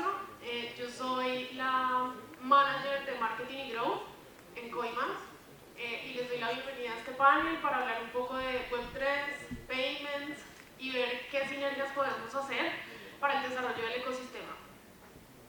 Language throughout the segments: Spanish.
Castro, yo soy la manager de Marketing y Growth en Coimans y les doy la bienvenida a este panel para hablar un poco de Web3, Payments y ver qué sinergias podemos hacer para el desarrollo del ecosistema.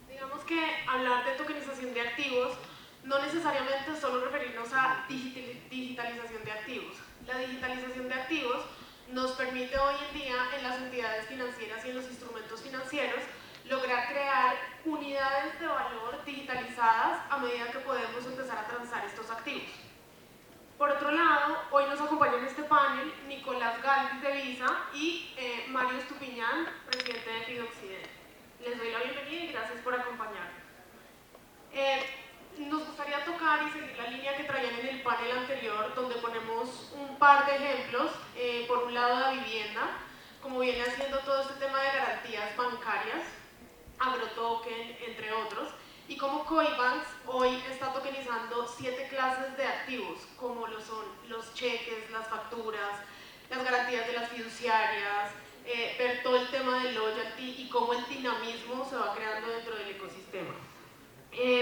Digamos que hablar de tokenización de activos no necesariamente es solo referirnos a digitalización de activos. La digitalización de activos nos permite hoy en día en las entidades financieras y en los instrumentos financieros lograr crear unidades de valor digitalizadas a medida que podemos empezar a transar estos activos. Por otro lado, hoy nos acompaña en este panel Nicolás Galvis de Visa y Mario Estupiñán, presidente de FIDOccidente. Les doy la bienvenida y gracias por acompañarnos. Nos gustaría tocar y seguir la línea que traían en el panel anterior, donde ponemos un par de ejemplos. Por un lado, la vivienda, como viene haciendo todo este tema de garantías bancarias, agrotoken, entre otros, y como Coibanks hoy está tokenizando 7 clases de activos, como lo son los cheques, las facturas, las garantías de las fiduciarias, ver todo el tema del loyalty y cómo el dinamismo se va creando dentro del ecosistema.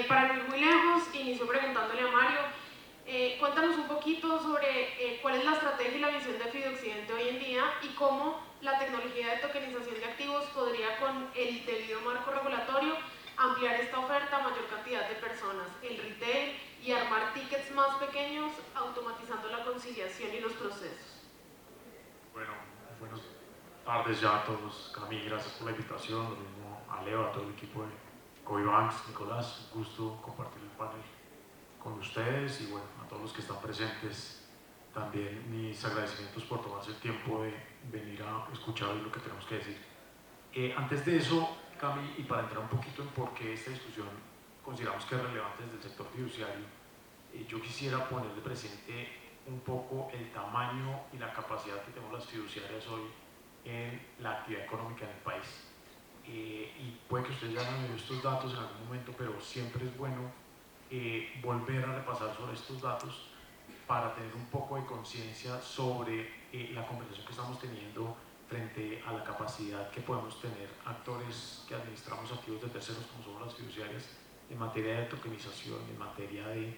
Para no ir muy lejos, inicio preguntándole a Mario, cuéntanos un poquito sobre cuál es la estrategia y la visión de FIDOccidente hoy en día y cómo la tecnología de tokenización de activos podría, con el debido marco regulatorio, ampliar esta oferta a mayor cantidad de personas, el retail, y armar tickets más pequeños, automatizando la conciliación y los procesos. Bueno, buenas tardes ya a todos. Cami, gracias por la invitación, lo mismo a Leo, a todo el equipo de Coibanks, Nicolás, un gusto compartir el panel con ustedes y bueno, a todos los que están presentes, también mis agradecimientos por tomarse el tiempo de venir a escuchar lo que tenemos que decir. Antes de eso, Cami, y para entrar un poquito en por qué esta discusión consideramos que es relevante desde el sector fiduciario, yo quisiera poner de presente un poco el tamaño y la capacidad que tenemos las fiduciarias hoy en la actividad económica en el país. Y puede que ustedes ya han oído estos datos en algún momento, pero siempre es bueno volver a repasar sobre estos datos para tener un poco de conciencia sobre la conversación que estamos teniendo frente a la capacidad que podemos tener actores que administramos activos de terceros, como somos las fiduciarias, en materia de tokenización, en materia de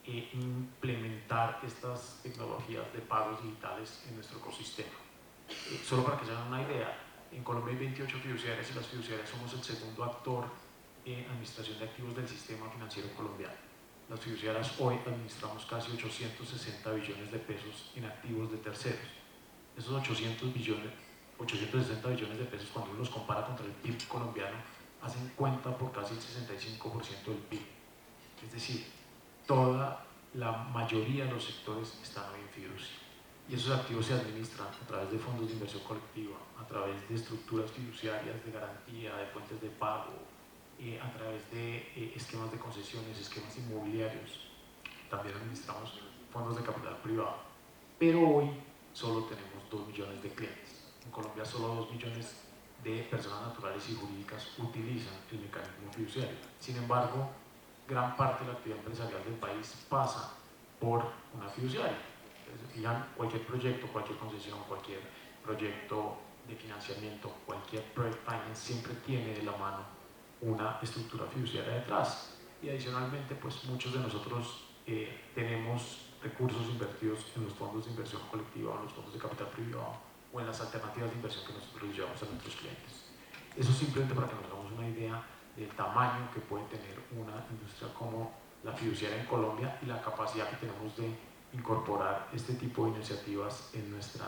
implementar estas tecnologías de pagos digitales en nuestro ecosistema. Solo para que se hagan una idea, en Colombia hay 28 fiduciarias y las fiduciarias somos el segundo actor en administración de activos del sistema financiero colombiano. Las fiduciarias hoy administramos casi 860 billones de pesos en activos de terceros. Esos 860 billones de pesos, cuando uno los compara contra el PIB colombiano, hacen cuenta por casi el 65% del PIB. Es decir, toda la mayoría de los sectores están hoy en fiducia. Y esos activos se administran a través de fondos de inversión colectiva, a través de estructuras fiduciarias de garantía, de fuentes de pago, a través de esquemas de concesiones, esquemas inmobiliarios. También administramos fondos de capital privado. Pero hoy solo tenemos 2 millones de clientes. En Colombia solo 2 millones de personas naturales y jurídicas utilizan el mecanismo fiduciario. Sin embargo, gran parte de la actividad empresarial del país pasa por una fiduciaria. Fijan, cualquier proyecto, cualquier concesión, cualquier proyecto de financiamiento, cualquier project finance siempre tiene de la mano una estructura fiduciaria detrás. Y adicionalmente, pues muchos de nosotros tenemos recursos invertidos en los fondos de inversión colectiva, o en los fondos de capital privado o en las alternativas de inversión que nosotros llevamos a nuestros clientes. Eso simplemente para que nos hagamos una idea del tamaño que puede tener una industria como la fiduciaria en Colombia y la capacidad que tenemos de incorporar este tipo de iniciativas en nuestra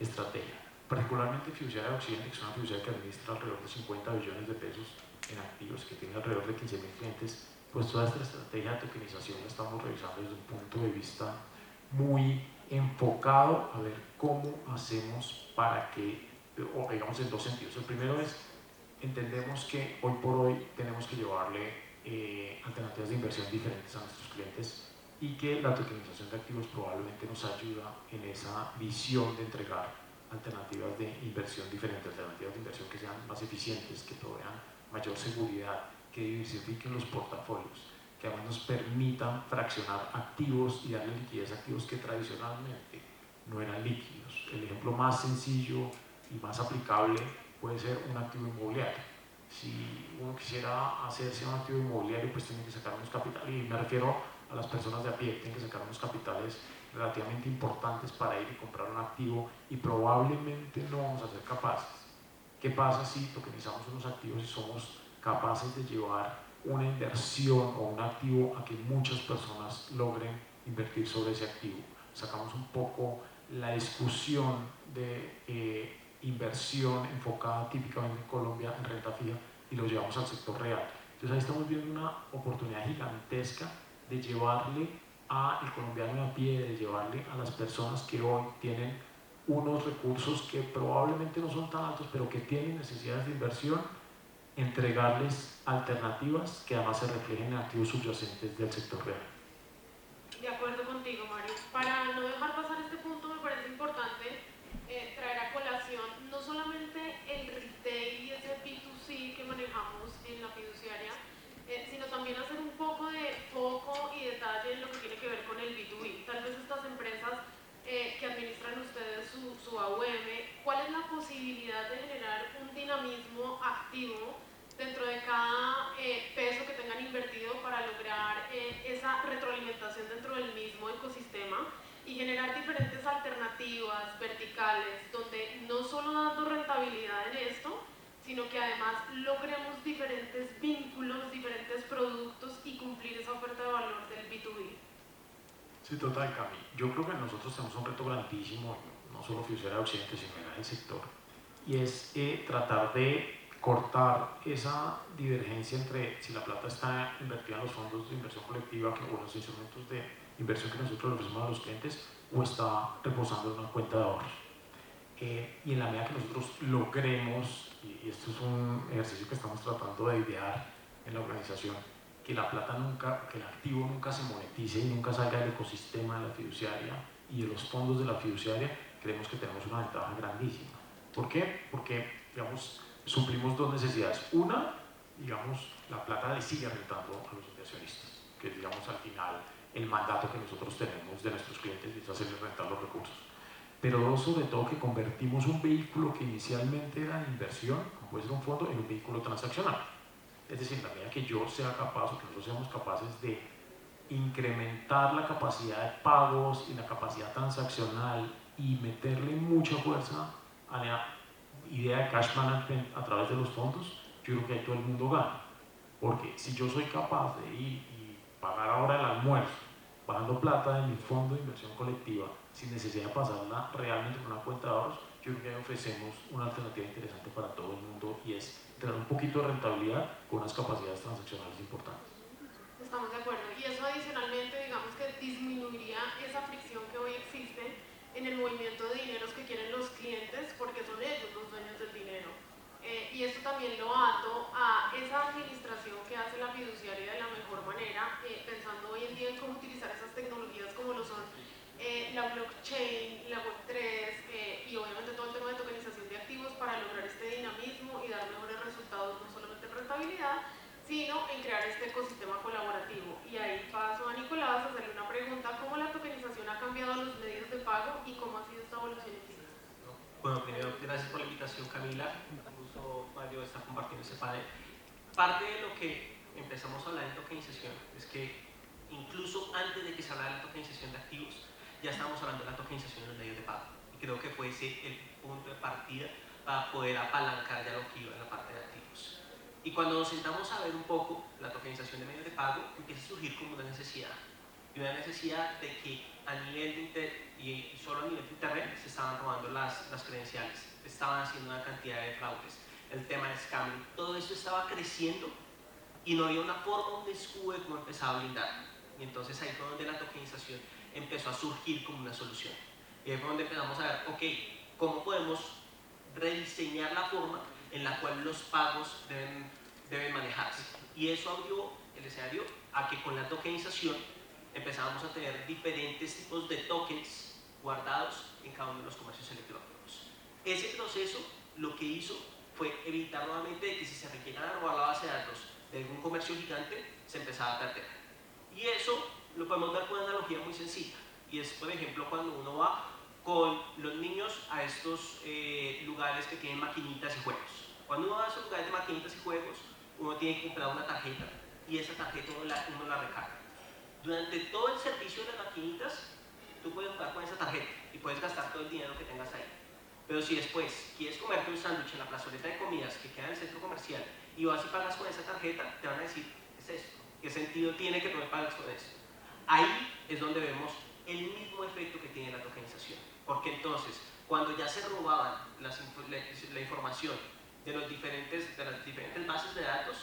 estrategia. Particularmente Fiduciaria de Occidente, que es una fiduciaria que administra alrededor de 50 billones de pesos en activos, que tiene alrededor de 15.000 clientes, pues toda esta estrategia de tokenización la estamos revisando desde un punto de vista muy enfocado a ver cómo hacemos para que, o digamos en dos sentidos. El primero es, entendemos que hoy por hoy tenemos que llevarle alternativas de inversión diferentes a nuestros clientes y que la tokenización de activos probablemente nos ayuda en esa visión de entregar alternativas de inversión diferentes, alternativas de inversión que sean más eficientes, que provean mayor seguridad, que diversifiquen los portafolios, que además nos permitan fraccionar activos y darle liquidez a activos que tradicionalmente no eran líquidos. El ejemplo más sencillo y más aplicable puede ser un activo inmobiliario. Si uno quisiera hacerse un activo inmobiliario, pues tiene que sacar unos capitales, y me refiero a las personas de a pie, tienen que sacar unos capitales relativamente importantes para ir y comprar un activo y probablemente no vamos a ser capaces. ¿Qué pasa si tokenizamos unos activos y somos capaces de llevar una inversión o un activo a que muchas personas logren invertir sobre ese activo? Sacamos un poco la discusión de inversión enfocada típicamente en Colombia en renta fija y lo llevamos al sector real. Entonces ahí estamos viendo una oportunidad gigantesca de llevarle al colombiano de a pie, de llevarle a las personas que hoy tienen unos recursos que probablemente no son tan altos, pero que tienen necesidades de inversión, entregarles alternativas que además se reflejen en activos subyacentes del sector real. De acuerdo contigo, Mario. Para no dejar pasar este punto, me parece importante traer a colación no solamente el retail y ese B2C que manejamos en la fiduciaria, sino también hacer un poco de foco y detalle en lo que tiene que ver con el B2B. Tal vez estas empresas que administran ustedes su AUM, ¿cuál es la posibilidad de generar un dinamismo activo dentro de cada peso que tengan invertido para lograr esa retroalimentación dentro del mismo ecosistema y generar diferentes alternativas verticales donde no solo dando rentabilidad en esto, sino que además logremos diferentes vínculos, diferentes productos y cumplir esa oferta de valor del B2B? Sí, total, Cami. Yo creo que nosotros tenemos un reto grandísimo, no solo Fiduciaria de Occidente, sino en el sector, y es tratar de cortar esa divergencia entre si la plata está invertida en los fondos de inversión colectiva o los instrumentos de inversión que nosotros le ofrecemos a los clientes o está reposando en una cuenta de ahorros. Y en la medida que nosotros logremos, y esto es un ejercicio que estamos tratando de idear en la organización, que la plata nunca, que el activo nunca se monetice y nunca salga del ecosistema de la fiduciaria y de los fondos de la fiduciaria, creemos que tenemos una ventaja grandísima. ¿Por qué? Porque, digamos, suplimos dos necesidades. Una, digamos, la plata le sigue rentando a los inversionistas, que es, digamos, al final el mandato que nosotros tenemos de nuestros clientes es hacerles rentar los recursos. Pero dos, sobre todo, que convertimos un vehículo que inicialmente era de inversión, como puede ser un fondo, en un vehículo transaccional. Es decir, en la medida que yo sea capaz o que nosotros seamos capaces de incrementar la capacidad de pagos y la capacidad transaccional y meterle mucha fuerza a la idea de cash management a través de los fondos, yo creo que ahí todo el mundo gana. Porque si yo soy capaz de ir y pagar ahora el almuerzo, bajando plata de mi fondo de inversión colectiva, sin necesidad de pasarla realmente por una cuenta de ahorros, yo creo que ahí ofrecemos una alternativa interesante para todo el mundo y es tener un poquito de rentabilidad con unas capacidades transaccionales importantes. Estamos de acuerdo. Y eso adicionalmente, digamos que disminuiría esa fricción que hoy existe en el movimiento de dineros que quieren los clientes, porque son ellos los dueños del dinero. Y esto también lo ato a esa administración que hace la fiduciaria de la mejor manera, pensando hoy en día en cómo utilizar esas tecnologías como lo son la blockchain, la Web3 y obviamente todo el tema de tokenización de activos para lograr este dinamismo y dar mejores resultados no solamente en rentabilidad, sino en crear este ecosistema colaborativo. Y ahí paso a Nicolás a hacerle una pregunta: ¿cómo la tokenización ha cambiado los medios de pago y cómo ha sido esta evolución en ti? Bueno, primero, gracias por la invitación, Camila. Un gusto, Mario, estar compartiendo este panel. Parte de lo que empezamos a hablar en tokenización es que incluso antes de que se hablara de la tokenización de activos, ya estábamos hablando de la tokenización de los medios de pago. Y creo que fue ese el punto de partida para poder apalancar ya lo que iba en la parte de activos. Y cuando nos sentamos a ver un poco la tokenización de medios de pago, empieza a surgir como una necesidad. Y una necesidad de que a nivel de y solo a nivel de internet se estaban robando las credenciales, estaban haciendo una cantidad de fraudes, el tema de scamming, todo esto estaba creciendo y no había una forma, un escudo de cómo empezaba a blindar. Y entonces ahí fue donde la tokenización empezó a surgir como una solución. Y ahí fue donde empezamos a ver, ok, ¿cómo podemos rediseñar la forma en la cual los pagos deben manejarse? Y eso abrió el escenario a que con la tokenización empezábamos a tener diferentes tipos de tokens guardados en cada uno de los comercios electrónicos. Ese proceso lo que hizo fue evitar nuevamente de que si se rellenara a robar la base de datos de algún comercio gigante, se empezaba a perder. Y eso lo podemos ver con una analogía muy sencilla. Y es, por ejemplo, cuando uno va con los niños a estos lugares que tienen maquinitas y juegos. Cuando uno va a esos lugares de maquinitas y juegos, uno tiene que comprar una tarjeta y esa tarjeta uno la recarga. Durante todo el servicio de las maquinitas, tú puedes jugar con esa tarjeta y puedes gastar todo el dinero que tengas ahí. Pero si después quieres comerte un sándwich en la plazoleta de comidas que queda en el centro comercial y vas y pagas con esa tarjeta, te van a decir, ¿qué es esto? ¿Qué sentido tiene que tú me pagues con esto? Ahí es donde vemos el mismo efecto que tiene la tokenización. Porque entonces, cuando ya se robaban la información de las diferentes bases de datos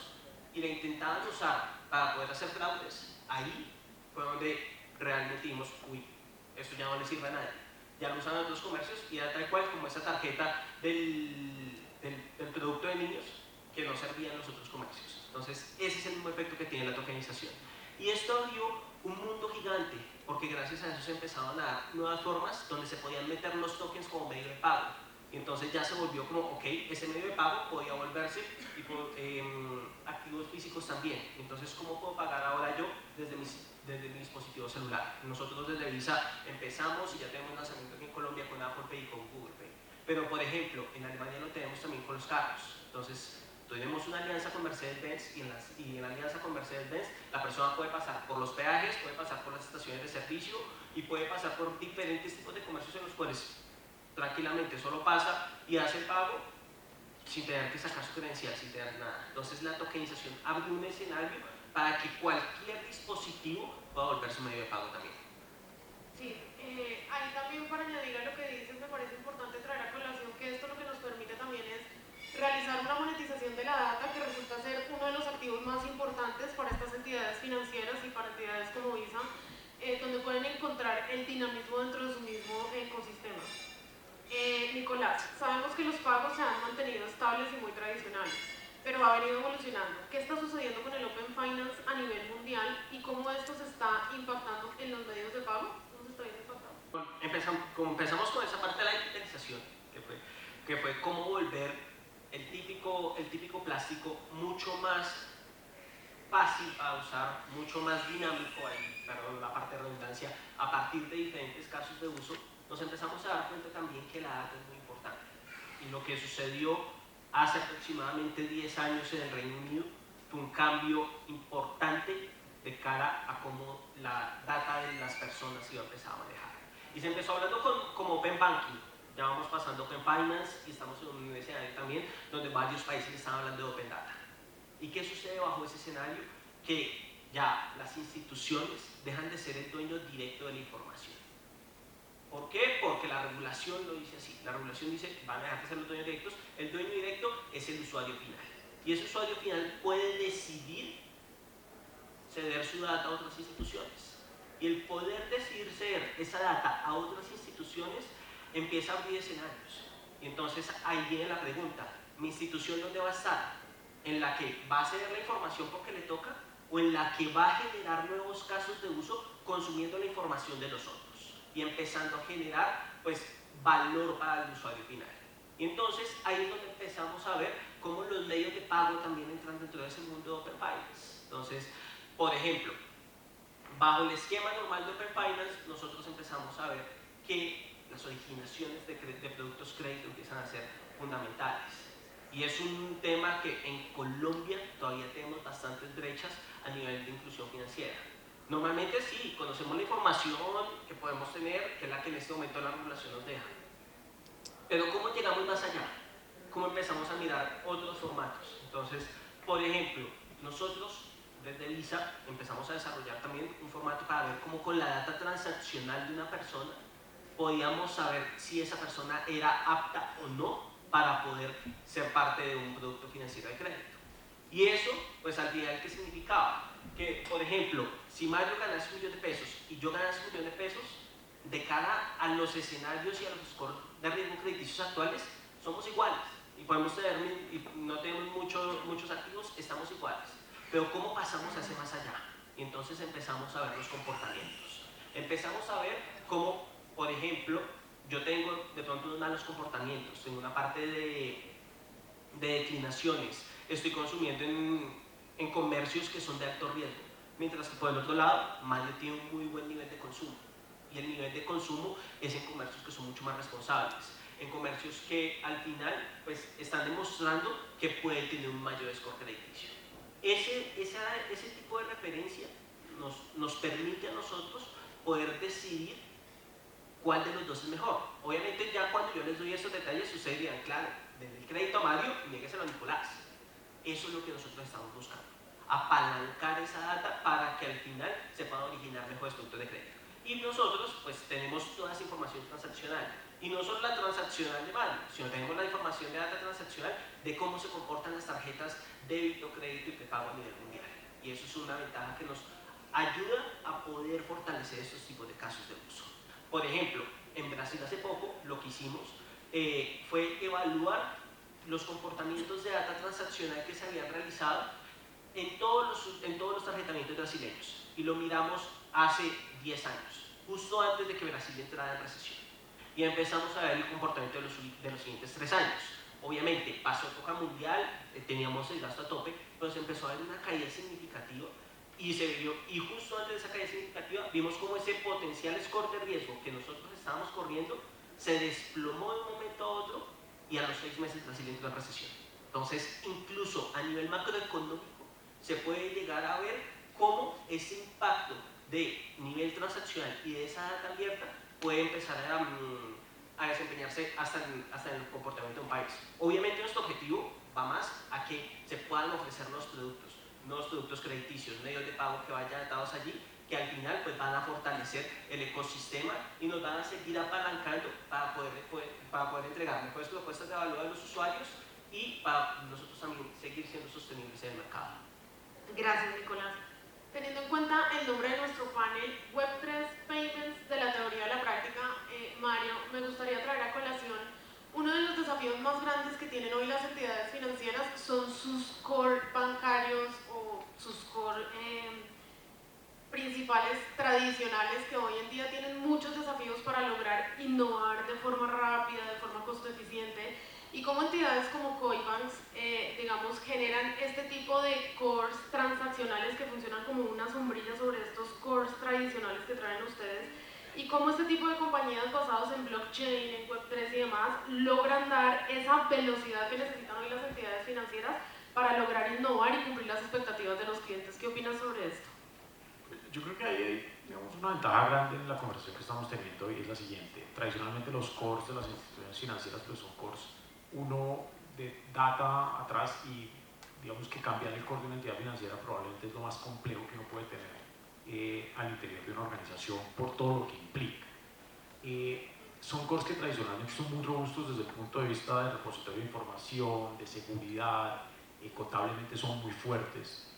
y la intentaban usar para poder hacer fraudes, ahí fue donde realmente dijimos, uy, esto ya no le sirve a nadie. Ya lo usan otros comercios y era tal cual como esa tarjeta del producto de niños que no servía en los otros comercios. Entonces, ese es el mismo efecto que tiene la tokenización. Y esto abrió un mundo gigante, porque gracias a eso se empezaron a dar nuevas formas donde se podían meter los tokens como medio de pago. Y entonces ya se volvió como, ok, ese medio de pago podía volverse activos físicos también. Entonces, ¿cómo puedo pagar ahora yo desde mi dispositivo celular? Nosotros desde Visa empezamos y ya tenemos lanzamiento aquí en Colombia con Apple Pay y con Google Pay. Pero, por ejemplo, en Alemania lo tenemos también con los carros. Entonces, tenemos una alianza con Mercedes-Benz y en la alianza con Mercedes-Benz la persona puede pasar por los peajes, puede pasar por las estaciones de servicio y puede pasar por diferentes tipos de comercios en los cuales tranquilamente solo pasa y hace el pago sin tener que sacar su credencial, sin tener nada. Entonces la tokenización abre un escenario para que cualquier dispositivo pueda volverse un medio de pago también. Sí, ahí también para añadir a lo que dices, me parece importante traer a colación que esto lo que nos permite también es realizar una monetización de la data que resulta ser uno de los activos más importantes para estas entidades financieras y para entidades como Visa, donde pueden encontrar el dinamismo dentro de su mismo ecosistema. Nicolás, sabemos que los pagos se han mantenido estables y muy tradicionales, pero ha venido evolucionando. ¿Qué está sucediendo con el Open Finance a nivel mundial y cómo esto se está impactando en los medios de pago? ¿Cómo se está viendo impactado? Empezamos con esa parte de la digitalización, que fue cómo volver el típico plástico mucho más fácil para usar, mucho más dinámico, perdón, la parte de redundancia, a partir de diferentes casos de uso. Nos empezamos a dar cuenta también que la data es muy importante. Y lo que sucedió hace aproximadamente 10 años en el Reino Unido fue un cambio importante de cara a cómo la data de las personas iba a empezar a manejar. Y se empezó hablando como Open Banking, ya vamos pasando Open Finance y estamos en un escenario también donde varios países están hablando de Open Data. ¿Y qué sucede bajo ese escenario? Que ya las instituciones dejan de ser el dueño directo de la información. ¿Por qué? Porque la regulación lo dice así. La regulación dice que van a dejar de ser los dueños directos. El dueño directo es el usuario final. Y ese usuario final puede decidir ceder su data a otras instituciones. Y el poder decidir ceder esa data a otras instituciones empieza a abrir escenarios. Y entonces ahí viene la pregunta, ¿mi institución dónde va a estar? ¿En la que va a ceder la información porque le toca? ¿O en la que va a generar nuevos casos de uso consumiendo la información de los otros? Y empezando a generar pues valor para el usuario final. Y entonces ahí es donde empezamos a ver cómo los medios de pago también entran dentro de ese mundo de Open Finance. Entonces, por ejemplo, bajo el esquema normal de Open Finance, nosotros empezamos a ver que las originaciones de productos crédito empiezan a ser fundamentales. Y es un tema que en Colombia todavía tenemos bastantes brechas a nivel de inclusión financiera. Normalmente sí, conocemos la información que podemos tener, que es la que en este momento la regulación nos deja. Pero ¿cómo llegamos más allá? ¿Cómo empezamos a mirar otros formatos? Entonces, por ejemplo, nosotros desde Visa empezamos a desarrollar también un formato para ver cómo con la data transaccional de una persona podíamos saber si esa persona era apta o no para poder ser parte de un producto financiero de crédito. Y eso, pues al final, ¿qué significaba? Que, por ejemplo, si Mario ganase $1 millón y yo ganase $1 millón, de cara a los escenarios y a los scores de riesgo crediticios actuales, somos iguales. Y podemos tener, y no tenemos muchos activos, estamos iguales. Pero ¿cómo pasamos hacia más allá? Y entonces empezamos a ver los comportamientos. Empezamos a ver cómo, por ejemplo, yo tengo de pronto unos malos comportamientos, tengo una parte de declinaciones, estoy consumiendo en comercios que son de alto riesgo, mientras que por el otro lado, Mario tiene un muy buen nivel de consumo, y el nivel de consumo es en comercios que son mucho más responsables. en comercios que al final pues, están demostrando que pueden tener un mayor score crediticio. Ese tipo de referencia nos permite a nosotros poder decidir cuál de los dos es mejor. Obviamente ya cuando yo les doy estos detalles ustedes dirán, claro, denle el crédito a Mario y niégueselo a Nicolás. Eso es lo que nosotros estamos buscando, apalancar esa data para que al final se puedan originar mejores productos de crédito. Y nosotros pues tenemos toda esa información transaccional, y no solo la transaccional de Mario, sino tenemos la información de data transaccional de cómo se comportan las tarjetas débito, crédito y prepago a nivel mundial. Y eso es una ventaja que nos ayuda a poder fortalecer estos tipos de casos de uso. Por ejemplo, en Brasil hace poco lo que hicimos fue evaluar los comportamientos de data transaccional que se habían realizado en todos los tarjetamientos brasileños, y lo miramos hace 10 años, justo antes de que Brasil entrara en recesión, y empezamos a ver el comportamiento de los siguientes 3 años. Obviamente pasó época mundial, teníamos el gasto a tope, pero se empezó a ver una caída significativa y se vio, y justo antes de esa caída significativa vimos como ese potencial score de riesgo que nosotros estábamos corriendo se desplomó de un momento a otro, y a los 6 meses Brasil entró en recesión. Entonces, incluso a nivel macroeconómico se puede llegar a ver cómo ese impacto de nivel transaccional y de esa data abierta puede empezar a desempeñarse hasta en el comportamiento de un país. Obviamente nuestro objetivo va más a que se puedan ofrecer nuevos productos crediticios, medios de pago que vayan atados allí, que al final pues, van a fortalecer el ecosistema y nos van a seguir apalancando para poder entregar mejores propuestas de valor a los usuarios y para nosotros también seguir siendo sostenibles en el mercado. Gracias, Nicolás. Teniendo en cuenta el nombre de nuestro panel, Web3 Payments de la teoría a la práctica, Mario, me gustaría traer a colación uno de los desafíos más grandes que tienen hoy las entidades financieras son sus core bancarios o sus core principales tradicionales, que hoy en día tienen muchos desafíos para lograr innovar de forma rápida, de forma costo eficiente, y cómo entidades como Coibanks, digamos, generan este tipo de cores transaccionales que funcionan como una sombrilla sobre estos cores tradicionales que traen ustedes, y cómo este tipo de compañías basadas en blockchain, en Web3 y demás, logran dar esa velocidad que necesitan hoy las entidades financieras para lograr innovar y cumplir las expectativas de los clientes. ¿Qué opinas sobre esto? Yo creo que ahí hay, digamos, una ventaja grande en la conversación que estamos teniendo, y es la siguiente. Tradicionalmente los cores de las instituciones financieras pues son cores, uno de data atrás, y digamos que cambiar el core de una entidad financiera probablemente es lo más complejo que uno puede tener al interior de una organización por todo lo que implica. Son cores que tradicionalmente son muy robustos desde el punto de vista del repositorio de información, de seguridad, contablemente son muy fuertes,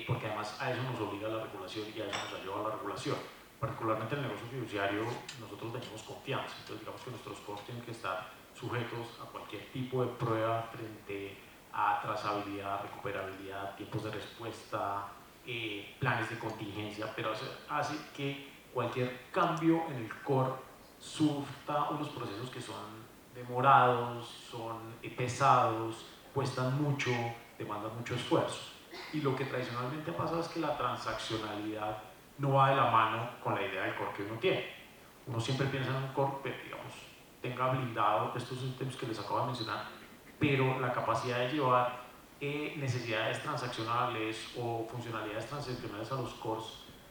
porque además a eso nos obliga la regulación y a eso nos ha llevado la regulación. Particularmente en el negocio fiduciario nosotros tenemos confianza, entonces digamos que nuestros cores tienen que estar sujetos a cualquier tipo de prueba frente a trazabilidad, recuperabilidad, tiempos de respuesta, planes de contingencia, pero hace que cualquier cambio en el core sufra unos procesos que son demorados, son pesados, cuestan mucho, demandan mucho esfuerzo. Y lo que tradicionalmente pasa es que la transaccionalidad no va de la mano con la idea del core que uno tiene. Uno siempre piensa en un core que, digamos, tenga blindado estos ítems que les acabo de mencionar, pero la capacidad de llevar necesidades transaccionales o funcionalidades transaccionales a los cores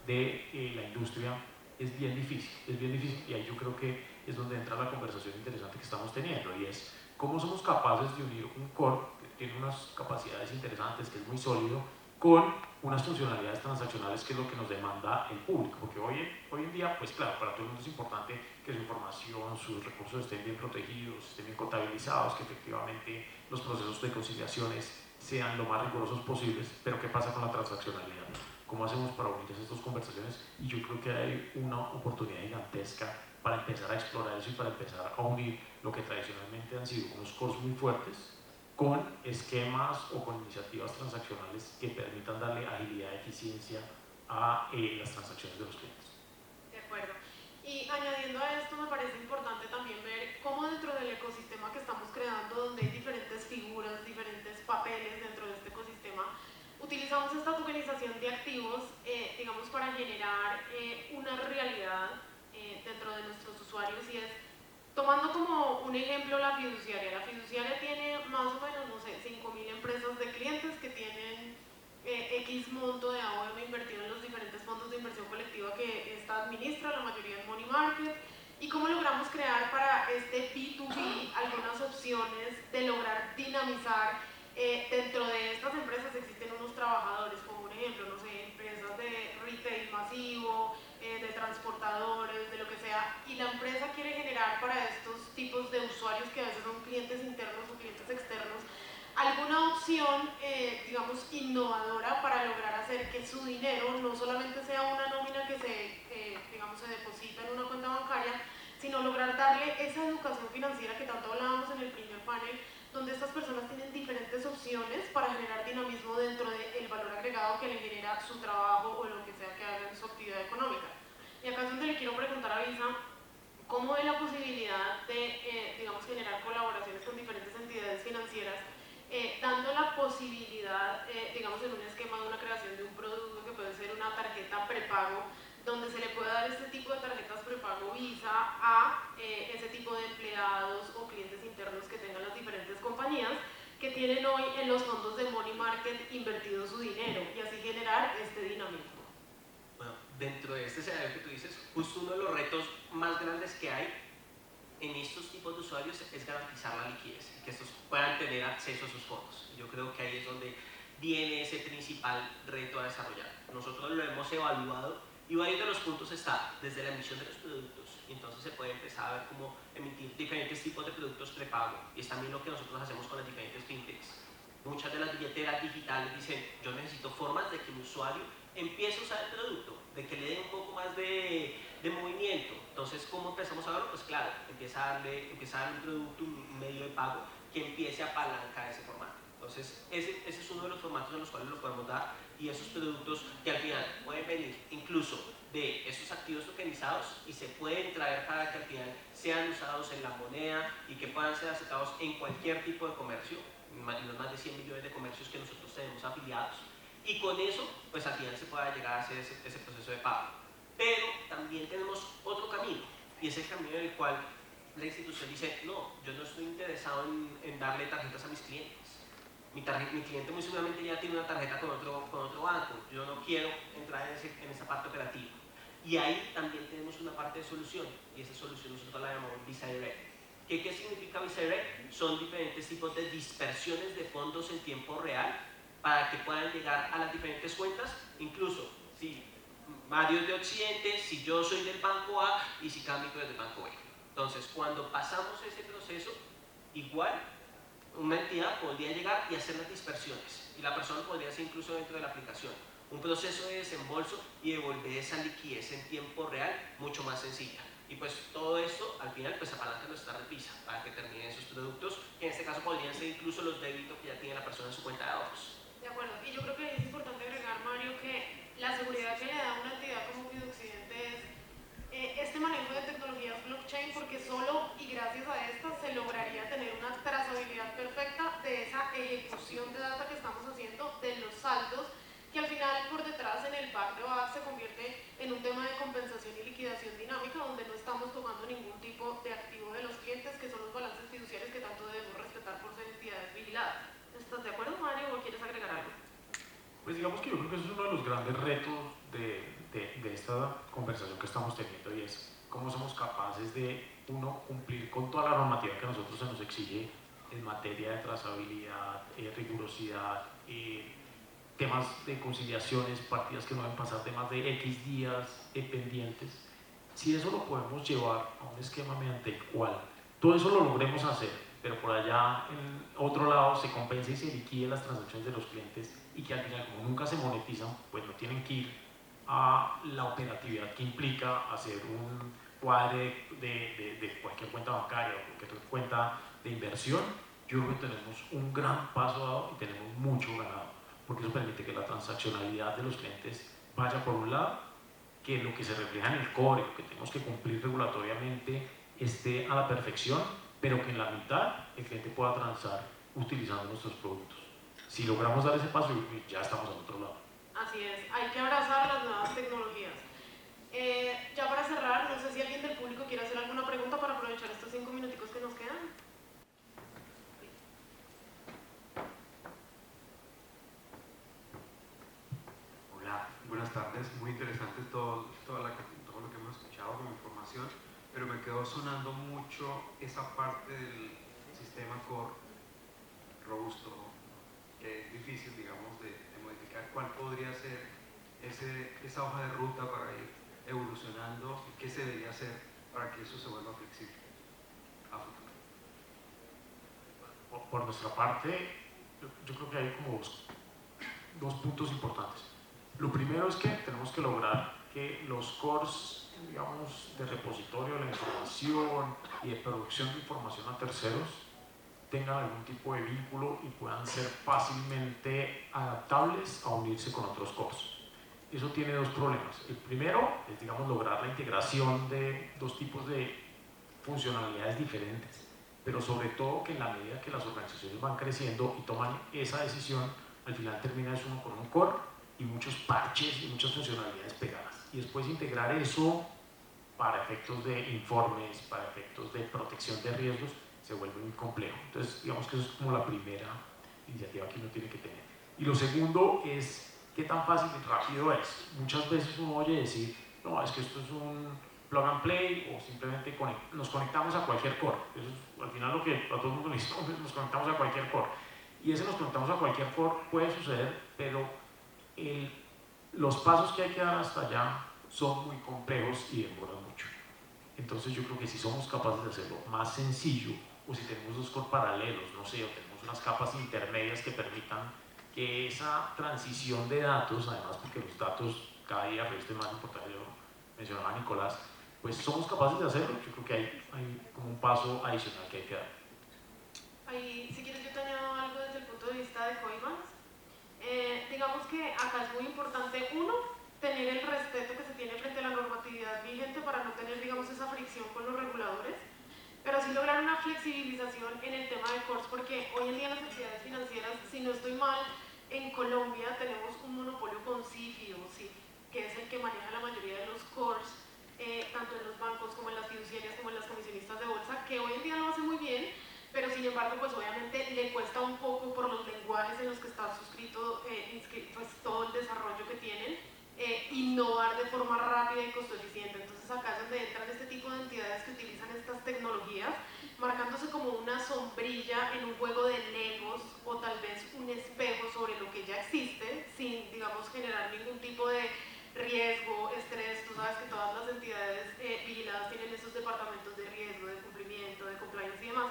de la industria es bien difícil, y ahí yo creo que es donde entra la conversación interesante que estamos teniendo, y es cómo somos capaces de unir un core que tiene unas capacidades interesantes, que es muy sólido, con unas funcionalidades transaccionales, que es lo que nos demanda el público, porque hoy en día, pues claro, para todo el mundo es importante que su información, sus recursos estén bien protegidos, estén bien contabilizados, que efectivamente los procesos de conciliaciones sean lo más rigurosos posibles, pero ¿qué pasa con la transaccionalidad? ¿Cómo hacemos para unir esas dos conversaciones? Y yo creo que hay una oportunidad gigantesca para empezar a explorar eso y para empezar a unir lo que tradicionalmente han sido unos cores muy fuertes con esquemas o con iniciativas transaccionales que permitan darle agilidad y eficiencia a las transacciones de los clientes. De acuerdo. Y añadiendo a esto, me parece importante también ver cómo dentro del ecosistema que estamos creando, donde hay diferentes figuras, diferentes papeles dentro de este ecosistema, utilizamos esta tokenización de activos, digamos, para generar una realidad dentro de nuestros usuarios, y es Tomando como un ejemplo la fiduciaria tiene más o menos, no sé, 5.000 empresas de clientes que tienen X monto de ahorro invertido en los diferentes fondos de inversión colectiva que esta administra, la mayoría en money market. ¿Y cómo logramos crear para este B2B algunas opciones de lograr dinamizar? Dentro de estas empresas existen unos trabajadores, como un ejemplo, no sé, empresas de retail masivo, de transportadores, de lo que sea, y la empresa quiere generar para estos tipos de usuarios que a veces son clientes internos o clientes externos, alguna opción, digamos, innovadora para lograr hacer que su dinero no solamente sea una nómina que digamos, se deposita en una cuenta bancaria, sino lograr darle esa educación financiera que tanto hablábamos en el primer panel, donde estas personas tienen diferentes opciones para generar dinamismo dentro del valor agregado que le genera su trabajo o lo que sea que haga en su actividad económica. Y acá es donde le quiero preguntar a Visa, ¿cómo ve la posibilidad de, digamos, generar colaboraciones con diferentes entidades financieras, dando la posibilidad, digamos, en un esquema de una creación de un producto que puede ser una tarjeta prepago, donde se le puede dar este tipo de tarjetas prepago Visa a ese tipo de empleados o clientes internos que tengan las diferentes compañías que tienen hoy en los fondos de money market invertido su dinero y así generar este dinamismo? Bueno, dentro de este escenario que tú dices, justo uno de los retos más grandes que hay en estos tipos de usuarios es garantizar la liquidez, que estos puedan tener acceso a sus fondos. Yo creo que ahí es donde viene ese principal reto a desarrollar. Nosotros lo hemos evaluado y varios de los puntos está desde la emisión de los productos, y entonces se puede empezar a ver cómo emitir diferentes tipos de productos prepago, y es también lo que nosotros hacemos con las diferentes fintechs. Muchas de las billeteras digitales dicen, yo necesito formas de que el usuario empiece a usar el producto, de que le dé un poco más de movimiento. Entonces, ¿cómo empezamos a verlo? Pues claro, empieza a darle un producto, un medio de pago que empiece a apalancar ese formato. Entonces, ese es uno de los formatos en los cuales lo podemos dar, y esos productos que al final pueden venir incluso de esos activos tokenizados y se pueden traer para que al final sean usados en la moneda y que puedan ser aceptados en cualquier tipo de comercio, en los más de 100 millones de comercios que nosotros tenemos afiliados, y con eso pues al final se pueda llegar a hacer ese proceso de pago. Pero también tenemos otro camino, y es el camino en el cual la institución dice, no, yo no estoy interesado en darle tarjetas a mis clientes. Mi cliente muy seguramente ya tiene una tarjeta con otro banco, yo no quiero entrar en esa parte operativa. Y ahí también tenemos una parte de solución, y esa solución nosotros la llamamos Visa Direct. ¿Qué significa Visa Direct? Son diferentes tipos de dispersiones de fondos en tiempo real para que puedan llegar a las diferentes cuentas, incluso si Mario es de Occidente, si yo soy del banco A y si Cámbico es del banco B. Entonces, cuando pasamos ese proceso, igual una entidad podría llegar y hacer las dispersiones, y la persona podría hacer incluso dentro de la aplicación un proceso de desembolso y devolver esa liquidez en tiempo real mucho más sencilla. Y pues todo esto al final pues apalanca nuestra red Visa para que terminen esos productos, que en este caso podrían ser incluso los débitos que ya tiene la persona en su cuenta de ahorros. De acuerdo, y yo creo que es importante agregar, Mario, que la seguridad que le da una entidad como FidoOccidente es este manejo de tecnologías blockchain, porque solo y gracias a estas se lograría tener una trazabilidad perfecta de esa ejecución de data que estamos haciendo, de los saldos, que al final por detrás en el back de back se convierte en un tema de compensación y liquidación dinámica, donde no estamos tomando ningún tipo de activo de los clientes, que son los balances fiduciarios que tanto debemos respetar por ser entidades vigiladas. ¿Estás de acuerdo, Mario, o quieres agregar algo? Pues digamos que yo creo que eso es uno de los grandes retos de esta conversación que estamos teniendo, y es cómo somos capaces de, uno, cumplir con toda la normativa que a nosotros se nos exige en materia de trazabilidad, rigurosidad, temas de conciliaciones, partidas que no deben pasar de más de X días pendientes. Si eso lo podemos llevar a un esquema mediante el cual todo eso lo logremos hacer, pero por allá en otro lado se compensa y se liquide las transacciones de los clientes, y que al final, como nunca se monetizan, pues no tienen que ir a la operatividad que implica hacer un cuadre de cualquier cuenta bancaria o cualquier cuenta de inversión. Yo creo que tenemos un gran paso dado y tenemos mucho ganado, porque eso permite que la transaccionalidad de los clientes vaya por un lado, que lo que se refleja en el core, lo que tenemos que cumplir regulatoriamente, esté a la perfección, pero que en la mitad el cliente pueda transar utilizando nuestros productos. Si logramos dar ese paso, ya estamos al otro lado. Así es, hay que abrazar las nuevas tecnologías. Ya para cerrar, no sé si alguien del público quiere hacer alguna pregunta para aprovechar estos 5 minuticos que nos quedan. Hola, buenas tardes. Muy interesante todo lo que hemos escuchado como información, pero me quedó sonando mucho esa parte del sistema core robusto, que es difícil, digamos, de modificar. ¿Cuál podría ser esa hoja de ruta para ir evolucionando y qué se debería hacer para que eso se vuelva flexible a futuro? Por nuestra parte, yo creo que hay como dos puntos importantes. Lo primero es que tenemos que lograr que los cores, digamos, de repositorio de la información y de producción de información a terceros tengan algún tipo de vínculo y puedan ser fácilmente adaptables a unirse con otros cores. Eso tiene dos problemas. El primero es, digamos, lograr la integración de dos tipos de funcionalidades diferentes, pero sobre todo que en la medida que las organizaciones van creciendo y toman esa decisión, al final termina uno con un core y muchos parches y muchas funcionalidades pegadas. Y después integrar eso para efectos de informes, para efectos de protección de riesgos, se vuelve muy complejo. Entonces, digamos que eso es como la primera iniciativa que uno tiene que tener. Y lo segundo es qué tan fácil y rápido es. Muchas veces uno oye decir, no, es que esto es un plug and play o simplemente nos conectamos a cualquier core. Eso es al final lo que a todo el mundo le dice, nos conectamos a cualquier core. Y ese nos conectamos a cualquier core puede suceder, pero los pasos que hay que dar hasta allá son muy complejos y demoran mucho. Entonces yo creo que si somos capaces de hacerlo más sencillo, o si tenemos dos core paralelos, no sé, o tenemos unas capas intermedias que permitan que esa transición de datos, además porque los datos cada día revisten más importancia, yo mencionaba a Nicolás, pues somos capaces de hacerlo. Yo creo que hay como un paso adicional que hay que dar. Ahí, si quieres, yo te añado algo desde el punto de vista de Coimans. Digamos que acá es muy importante, uno, tener el respeto que se tiene frente a la normatividad vigente para no tener, digamos, esa fricción con los reguladores, pero sí lograr una flexibilización en el tema de cores, porque hoy en día las entidades financieras, si no estoy mal, en Colombia tenemos un monopolio con CIFI o CIF, que es el que maneja la mayoría de los cores, tanto en los bancos como en las fiduciarias como en las comisionistas de bolsa, que hoy en día lo hace muy bien, pero sin embargo, pues obviamente le cuesta un poco por los lenguajes en los que está suscrito, pues todo el desarrollo que tienen, innovar de forma rápida y costo eficiente. Entonces acá es donde entran este tipo de entidades que utilizan estas tecnologías, marcándose como una sombrilla en un juego de legos o tal vez un espejo sobre lo que ya existe, sin, digamos, generar ningún tipo de riesgo, estrés. Tú sabes que todas las entidades vigiladas tienen esos departamentos de riesgo, de cumplimiento, de compliance y demás.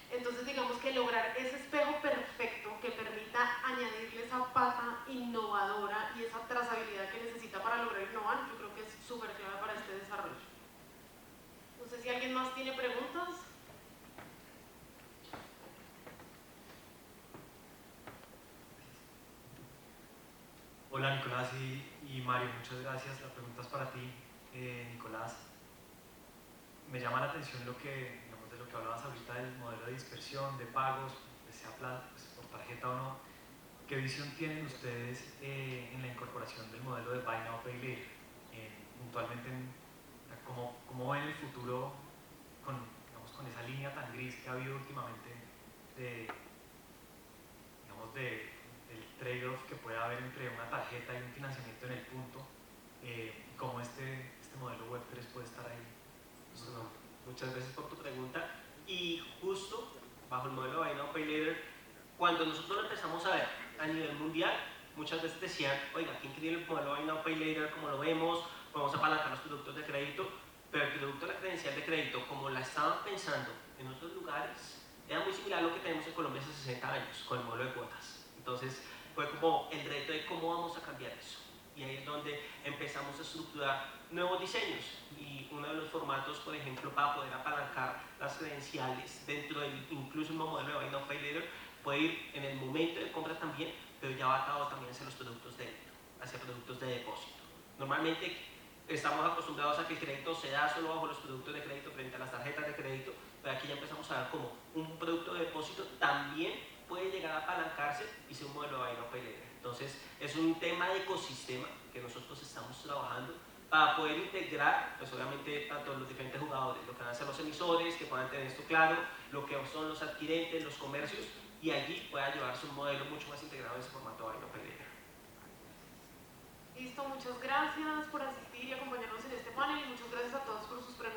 Entonces, digamos que lograr ese espejo perfecto que permita añadirle esa pata innovadora y esa trazabilidad que necesita para lograr innovar, yo creo que es súper clave para este desarrollo. No sé si alguien más tiene preguntas. Hola Nicolás y Mario, muchas gracias. La pregunta es para ti, Nicolás. Me llama la atención lo que hablabas ahorita del modelo de dispersión, de pagos, sea pues, por tarjeta o no. ¿Qué visión tienen ustedes en la incorporación del modelo de Buy Now Pay Later? Puntualmente, ¿cómo ven el futuro con esa línea tan gris que ha habido últimamente del trade-off que puede haber entre una tarjeta y un financiamiento en el punto? ¿Cómo este modelo Web3 puede estar ahí? Muchas gracias por tu pregunta. Y justo bajo el modelo Buy Now Pay Later, cuando nosotros lo empezamos a ver a nivel mundial, muchas veces decían, oiga, qué increíble el modelo Buy Now Pay Later, como lo vemos, podemos apalancar los productos de crédito, pero el producto de la credencial de crédito, como la estaban pensando en otros lugares, era muy similar a lo que tenemos en Colombia hace 60 años, con el modelo de cuotas. Entonces fue como el reto de cómo vamos a cambiar eso. Y ahí es donde empezamos a estructurar nuevos diseños, y uno de los formatos, por ejemplo, para poder apalancar las credenciales dentro del incluso un modelo de Buy Now Pay Later, puede ir en el momento de compra también, pero ya va atado también hacia los productos de débito, hacia productos de depósito. Normalmente estamos acostumbrados a que el crédito se da solo bajo los productos de crédito frente a las tarjetas de crédito, pero aquí ya empezamos a ver como un producto de depósito también puede llegar a apalancarse y ser un modelo de Buy Now Pay Later. Entonces es un tema de ecosistema que nosotros estamos trabajando, para poder integrar, pues obviamente, tanto los diferentes jugadores, lo que van a ser los emisores, que puedan tener esto claro, lo que son los adquirentes, los comercios, y allí pueda llevarse un modelo mucho más integrado en ese formato de vaina pelea. Listo, muchas gracias por asistir y acompañarnos en este panel y muchas gracias a todos por sus preguntas.